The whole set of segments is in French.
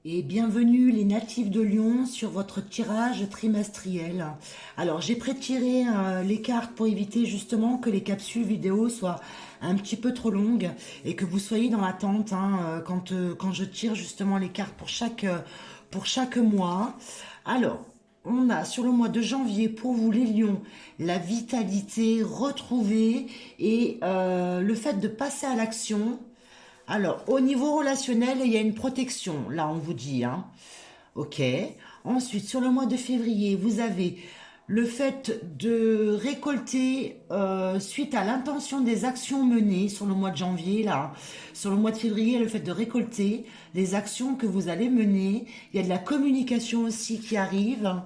Et bienvenue les natifs de Lyon sur votre tirage trimestriel. Alors j'ai pré-tiré les cartes pour éviter justement que les capsules vidéo soient un petit peu trop longues et que vous soyez dans l'attente quand je tire justement les cartes pour chaque mois. Alors on a sur le mois de janvier pour vous les lions la vitalité retrouvée et le fait de passer à l'action. Alors, au niveau relationnel, il y a une protection, là on vous dit, hein. Ok. Ensuite, sur le mois de février, vous avez le fait de récolter suite à l'intention des actions menées sur le mois de janvier, là. Sur le mois de février, le fait de récolter les actions que vous allez mener. Il y a de la communication aussi qui arrive.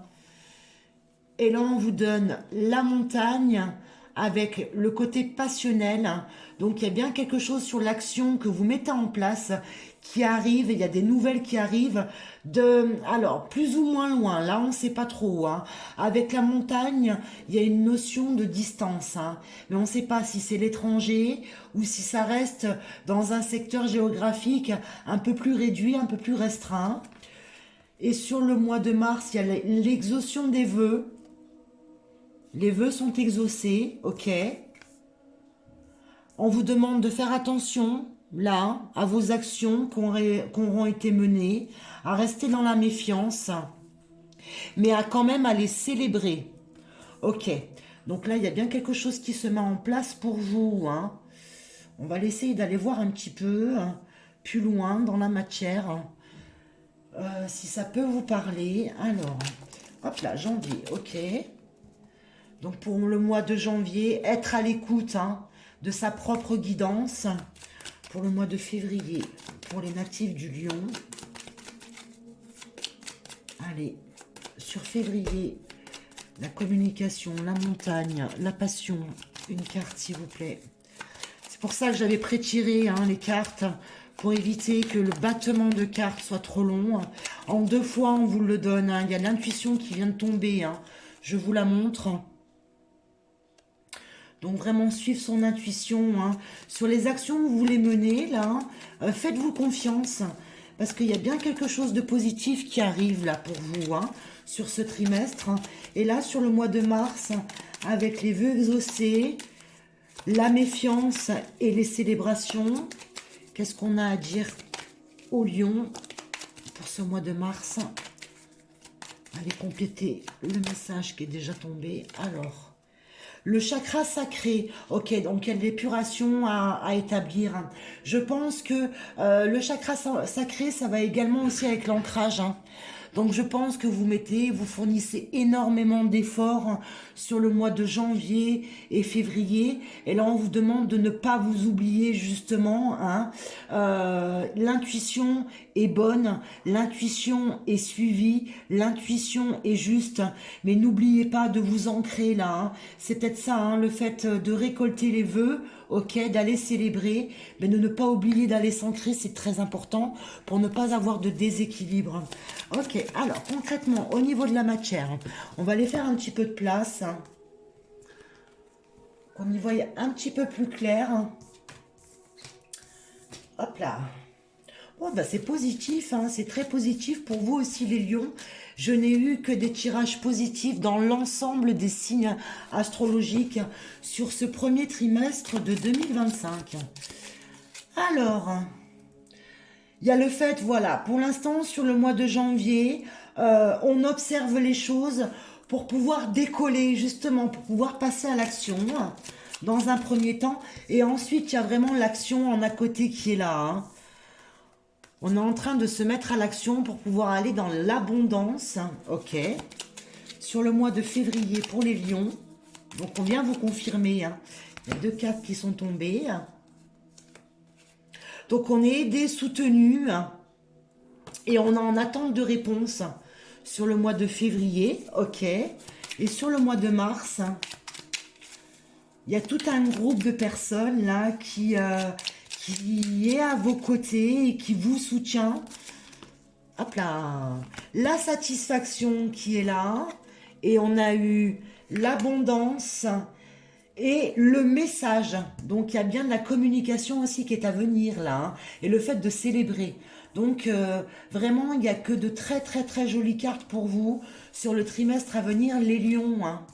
Et là, on vous donne la montagne avec le côté passionnel. Donc, il y a bien quelque chose sur l'action que vous mettez en place qui arrive. Il y a des nouvelles qui arrivent alors, plus ou moins loin. Là, on ne sait pas trop, hein. Avec la montagne, il y a une notion de distance, hein. Mais on ne sait pas si c'est l'étranger ou si ça reste dans un secteur géographique un peu plus réduit, un peu plus restreint. Et sur le mois de mars, il y a l'exauction des vœux. Les vœux sont exaucés, ok. On vous demande de faire attention, là, à vos actions qui auront été menées, à rester dans la méfiance, mais à quand même à les célébrer. Ok. Donc là, il y a bien quelque chose qui se met en place pour vous, hein. On va essayer d'aller voir un petit peu plus loin dans la matière, si ça peut vous parler. Alors, hop là, janvier, ok. Donc pour le mois de janvier, être à l'écoute de sa propre guidance. Pour le mois de février, pour les natifs du Lion. Allez, sur février, la communication, la montagne, la passion. Une carte s'il vous plaît. C'est pour ça que j'avais pré-tiré les cartes pour éviter que le battement de cartes soit trop long. En 2 fois, on vous le donne. Il y a l'intuition qui vient de tomber. Je vous la montre. Donc vraiment suivre son intuition sur les actions que vous voulez mener là. Faites-vous confiance parce qu'il y a bien quelque chose de positif qui arrive là pour vous sur ce trimestre. Et là sur le mois de mars avec les vœux exaucés, la méfiance et les célébrations. Qu'est-ce qu'on a à dire au lion pour ce mois de mars? Allez compléter le message qui est déjà tombé. Alors... Le chakra sacré, ok, donc il y a de l'épuration à établir. Je pense que le chakra sacré, ça va également aussi avec l'ancrage. Donc je pense que vous fournissez énormément d'efforts sur le mois de janvier et février. Et là, on vous demande de ne pas vous oublier justement. L'intuition est bonne, l'intuition est suivie, l'intuition est juste. Mais n'oubliez pas de vous ancrer là. C'est peut-être ça, le fait de récolter les vœux. Ok, d'aller célébrer, mais de ne pas oublier d'aller s'ancrer, c'est très important pour ne pas avoir de déséquilibre. Ok, alors concrètement, au niveau de la matière, on va aller faire un petit peu de place, qu'on y voie un petit peu plus clair. Hop là. Bon, bah c'est positif, c'est très positif pour vous aussi les lions. Je n'ai eu que des tirages positifs dans l'ensemble des signes astrologiques sur ce premier trimestre de 2025. Alors, il y a le fait, voilà, pour l'instant sur le mois de janvier, on observe les choses pour pouvoir décoller justement, pour pouvoir passer à l'action dans un premier temps. Et ensuite, il y a vraiment l'action en à côté qui est là. On est en train de se mettre à l'action pour pouvoir aller dans l'abondance. Ok. Sur le mois de février pour les lions. Donc on vient vous confirmer. Il y a 2 cartes qui sont tombées. Donc on est aidé, soutenu. Et on est en attente de réponse sur le mois de février. Ok. Et sur le mois de mars, il y a tout un groupe de personnes là qui est à vos côtés et qui vous soutient. Hop là. La satisfaction qui est là. Et on a eu l'abondance et le message. Donc il y a bien de la communication aussi qui est à venir là. Et le fait de célébrer. Donc, vraiment, il n'y a que de très très très jolies cartes pour vous sur le trimestre à venir, les lions, hein.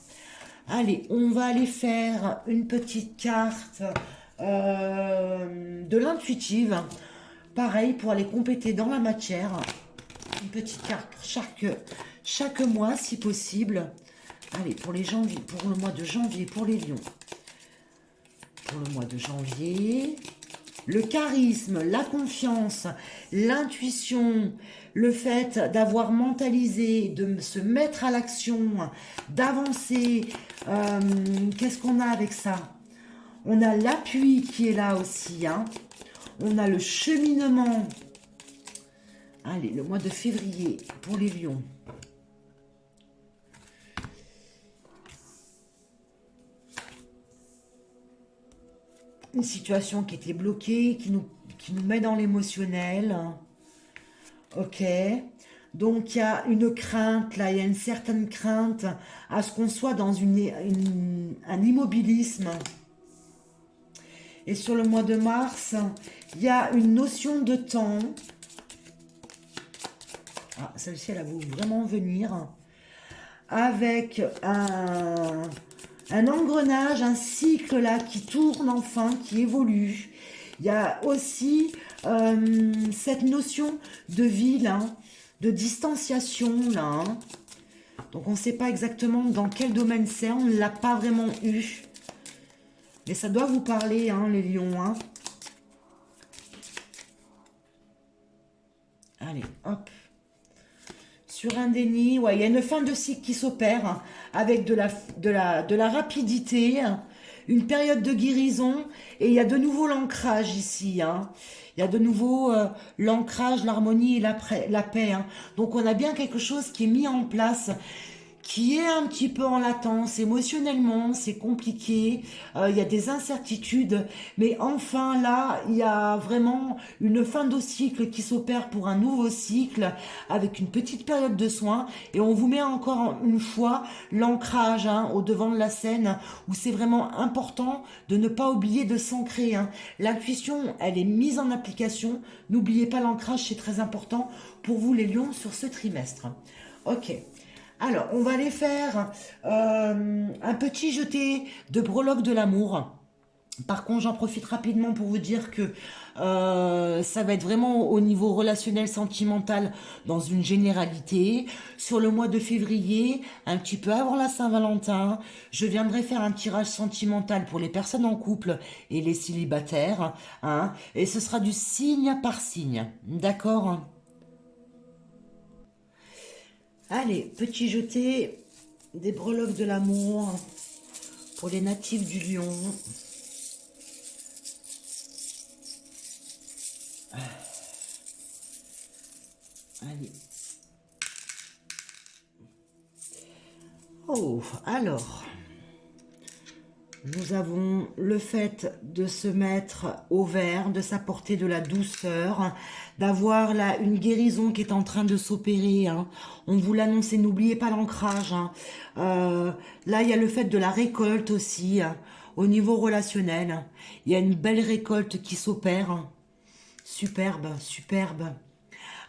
Allez, on va aller faire une petite carte de l'intuitive. Pareil, pour aller compléter dans la matière. Une petite carte pour chaque mois, si possible. Allez, pour le mois de janvier, pour les lions. Pour le mois de janvier, le charisme, la confiance, l'intuition, le fait d'avoir mentalisé, de se mettre à l'action, d'avancer. Qu'est-ce qu'on a avec ça? On a l'appui qui est là aussi, hein. On a le cheminement. Allez, le mois de février pour les lions. Une situation qui était bloquée, qui nous met dans l'émotionnel. Ok. Donc, il y a une crainte, là, il y a une certaine crainte à ce qu'on soit dans un immobilisme. Et sur le mois de mars, il y a une notion de temps. Ah, celle-ci, elle a voulu vraiment venir. Avec un engrenage, un cycle là qui tourne enfin, qui évolue. Il y a aussi cette notion de ville, hein, de distanciation là. Hein. Donc on ne sait pas exactement dans quel domaine c'est, on ne l'a pas vraiment eu. Mais ça doit vous parler, hein, les lions. Hein. Allez, hop. Sur un déni, ouais, il y a une fin de cycle qui s'opère hein, avec de la rapidité, hein, une période de guérison et il y a de nouveau l'ancrage ici. Hein. Il y a de nouveau l'ancrage, l'harmonie et la paix. Hein. Donc on a bien quelque chose qui est mis en place, qui est un petit peu en latence émotionnellement, c'est compliqué, il y a des incertitudes, mais enfin là, il y a vraiment une fin de cycle qui s'opère pour un nouveau cycle, avec une petite période de soins, et on vous met encore une fois l'ancrage hein, au devant de la scène, où c'est vraiment important de ne pas oublier de s'ancrer. Hein. L'intuition, elle est mise en application, n'oubliez pas l'ancrage, c'est très important pour vous les lions sur ce trimestre. Ok. Alors, on va aller faire un petit jeté de breloques de l'amour. Par contre, j'en profite rapidement pour vous dire que ça va être vraiment au niveau relationnel, sentimental, dans une généralité. Sur le mois de février, un petit peu avant la Saint-Valentin, je viendrai faire un tirage sentimental pour les personnes en couple et les célibataires. Hein, et ce sera du signe par signe. D'accord ? Allez, petit jeté des breloques de l'amour pour les natifs du lion. Allez. Oh, alors, nous avons le fait de se mettre au vert, de s'apporter de la douceur, d'avoir là une guérison qui est en train de s'opérer. Hein. On vous l'annonce, n'oubliez pas l'ancrage. Hein. Là, il y a le fait de la récolte aussi, hein, au niveau relationnel. Il y a une belle récolte qui s'opère. Superbe, superbe.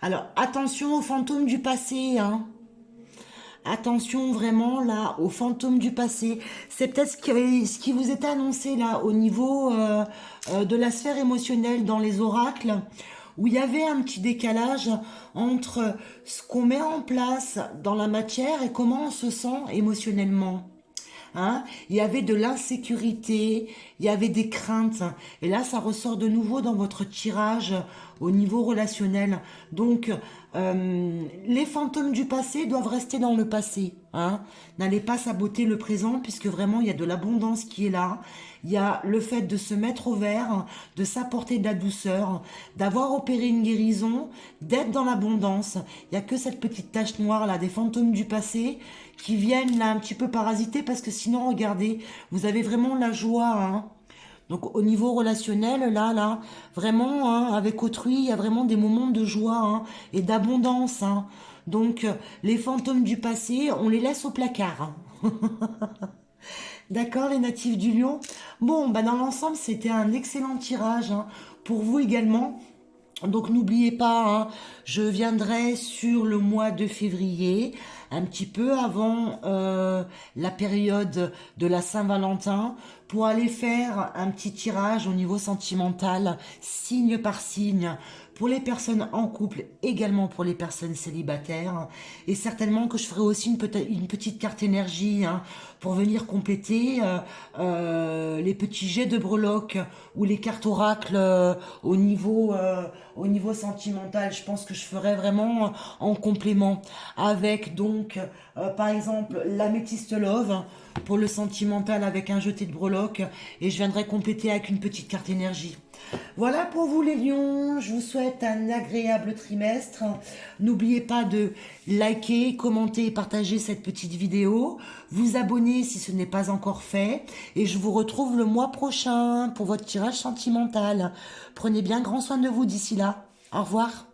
Alors, attention aux fantômes du passé, hein. Attention vraiment là aux fantômes du passé. C'est peut-être ce qui vous était annoncé là au niveau de la sphère émotionnelle dans les oracles, où il y avait un petit décalage entre ce qu'on met en place dans la matière et comment on se sent émotionnellement. Hein, il y avait de l'insécurité, il y avait des craintes. Et là, ça ressort de nouveau dans votre tirage au niveau relationnel. Donc, les fantômes du passé doivent rester dans le passé. Hein. N'allez pas saboter le présent puisque vraiment, il y a de l'abondance qui est là. Il y a le fait de se mettre au vert, de s'apporter de la douceur, d'avoir opéré une guérison, d'être dans l'abondance. Il n'y a que cette petite tache noire là, des fantômes du passé qui viennent là un petit peu parasiter parce que sinon, regardez, vous avez vraiment la joie. Hein. Donc au niveau relationnel, là, vraiment, hein, avec autrui, il y a vraiment des moments de joie hein, et d'abondance. Hein. Donc les fantômes du passé, on les laisse au placard. Hein. D'accord, les natifs du lion. Bon, bah dans l'ensemble, c'était un excellent tirage hein, pour vous également. Donc n'oubliez pas, hein, je viendrai sur le mois de février, un petit peu avant la période de la Saint-Valentin, pour aller faire un petit tirage au niveau sentimental, signe par signe, pour les personnes en couple, également pour les personnes célibataires. Et certainement que je ferai aussi une petite carte énergie, hein, pour venir compléter les petits jets de breloques ou les cartes oracles au niveau sentimental. Je pense que je ferai vraiment en complément avec donc par exemple l'améthyste love pour le sentimental avec un jeté de breloques, et je viendrai compléter avec une petite carte énergie. Voilà pour vous les lions, je vous souhaite un agréable trimestre. N'oubliez pas de liker, commenter et partager cette petite vidéo, vous abonner si ce n'est pas encore fait, et je vous retrouve le mois prochain pour votre tirage sentimental. Prenez bien grand soin de vous d'ici là. Au revoir.